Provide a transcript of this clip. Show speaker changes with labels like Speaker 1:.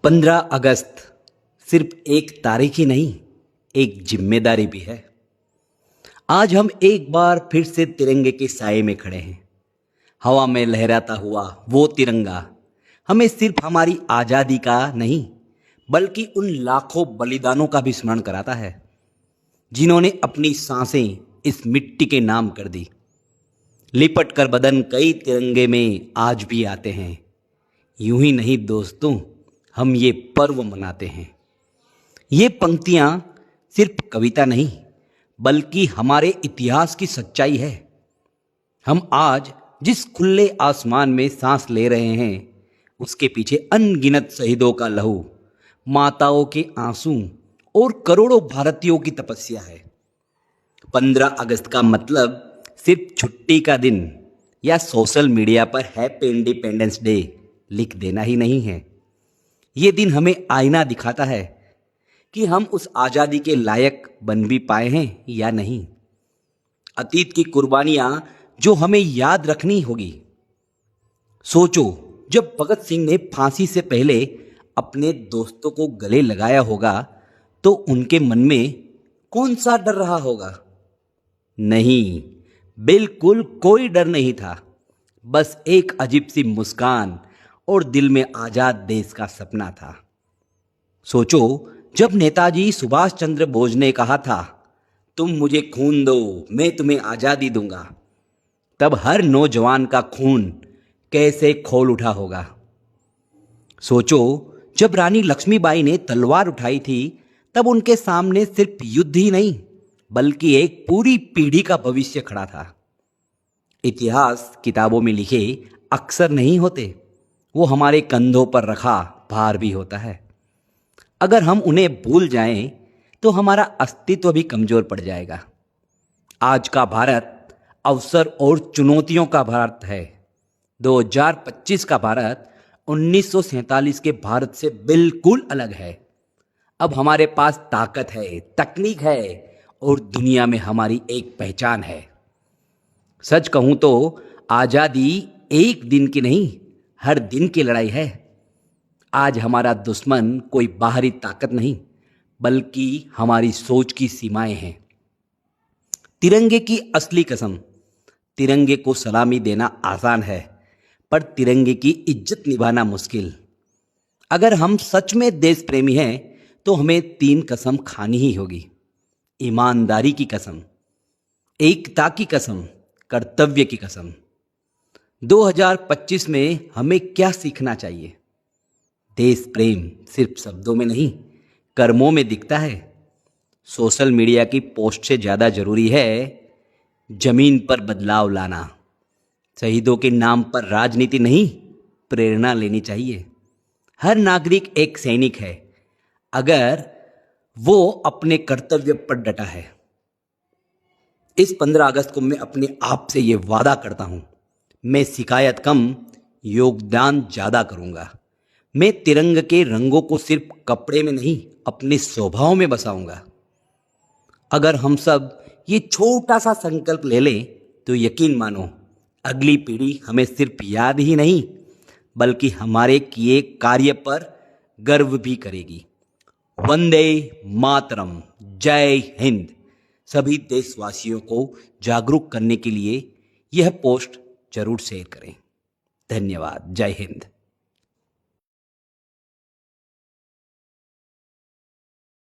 Speaker 1: 15 अगस्त सिर्फ एक तारीख ही नहीं, एक जिम्मेदारी भी है। आज हम एक बार फिर से तिरंगे के साए में खड़े हैं। हवा में लहराता हुआ वो तिरंगा हमें सिर्फ हमारी आज़ादी का नहीं, बल्कि उन लाखों बलिदानों का भी स्मरण कराता है, जिन्होंने अपनी सांसें इस मिट्टी के नाम कर दी। लिपट कर बदन कई तिरंगे में आज भी आते हैं। यूं ही नहीं दोस्तों, हम ये पर्व मनाते हैं। ये पंक्तियां सिर्फ कविता नहीं, बल्कि हमारे इतिहास की सच्चाई है। हम आज जिस खुले आसमान में सांस ले रहे हैं, उसके पीछे अनगिनत शहीदों का लहू, माताओं के आंसू और करोड़ों भारतीयों की तपस्या है। 15 अगस्त का मतलब सिर्फ छुट्टी का दिन या सोशल मीडिया पर हैप्पी इंडिपेंडेंस डे लिख देना ही नहीं है। ये दिन हमें आईना दिखाता है कि हम उस आज़ादी के लायक बन भी पाए हैं या नहीं। अतीत की कुर्बानियां जो हमें याद रखनी होगी। सोचो, जब भगत सिंह ने फांसी से पहले अपने दोस्तों को गले लगाया होगा, तो उनके मन में कौन सा डर रहा होगा? नहीं, बिल्कुल कोई डर नहीं था। बस एक अजीब सी मुस्कान और दिल में आजाद देश का सपना था। सोचो, जब नेताजी सुभाष चंद्र बोस ने कहा था, तुम मुझे खून दो, मैं तुम्हें आजादी दूंगा, तब हर नौजवान का खून कैसे खोल उठा होगा। सोचो, जब रानी लक्ष्मीबाई ने तलवार उठाई थी, तब उनके सामने सिर्फ युद्ध ही नहीं, बल्कि एक पूरी पीढ़ी का भविष्य खड़ा था। इतिहास किताबों में लिखे अक्सर नहीं होते, वो हमारे कंधों पर रखा भार भी होता है। अगर हम उन्हें भूल जाएं, तो हमारा अस्तित्व भी कमजोर पड़ जाएगा। आज का भारत अवसर और चुनौतियों का भारत है। 2025 का भारत 1947 के भारत से बिल्कुल अलग है। अब हमारे पास ताकत है, तकनीक है और दुनिया में हमारी एक पहचान है। सच कहूं तो आज़ादी एक दिन की नहीं, हर दिन की लड़ाई है। आज हमारा दुश्मन कोई बाहरी ताकत नहीं, बल्कि हमारी सोच की सीमाएं हैं। तिरंगे की असली कसम, तिरंगे को सलामी देना आसान है, पर तिरंगे की इज्जत निभाना मुश्किल। अगर हम सच में देश प्रेमी हैं, तो हमें 3 कसम खानी ही होगी। ईमानदारी की कसम, एकता की कसम, कर्तव्य की कसम। 2025 में हमें क्या सीखना चाहिए? देश प्रेम सिर्फ शब्दों में नहीं, कर्मों में दिखता है। सोशल मीडिया की पोस्ट से ज़्यादा जरूरी है जमीन पर बदलाव लाना। शहीदों के नाम पर राजनीति नहीं, प्रेरणा लेनी चाहिए। हर नागरिक एक सैनिक है, अगर वो अपने कर्तव्य पर डटा है। इस 15 अगस्त को मैं अपने आप से ये वादा करता हूँ, मैं शिकायत कम, योगदान ज़्यादा करूँगा। मैं तिरंगे के रंगों को सिर्फ कपड़े में नहीं, अपने स्वभाव में बसाऊंगा। अगर हम सब ये छोटा सा संकल्प ले लें, तो यकीन मानो अगली पीढ़ी हमें सिर्फ याद ही नहीं, बल्कि हमारे किए कार्य पर गर्व भी करेगी। वंदे मातरम, जय हिंद। सभी देशवासियों को जागरूक करने के लिए यह पोस्ट जरूर शेयर करें। धन्यवाद। जय हिंद।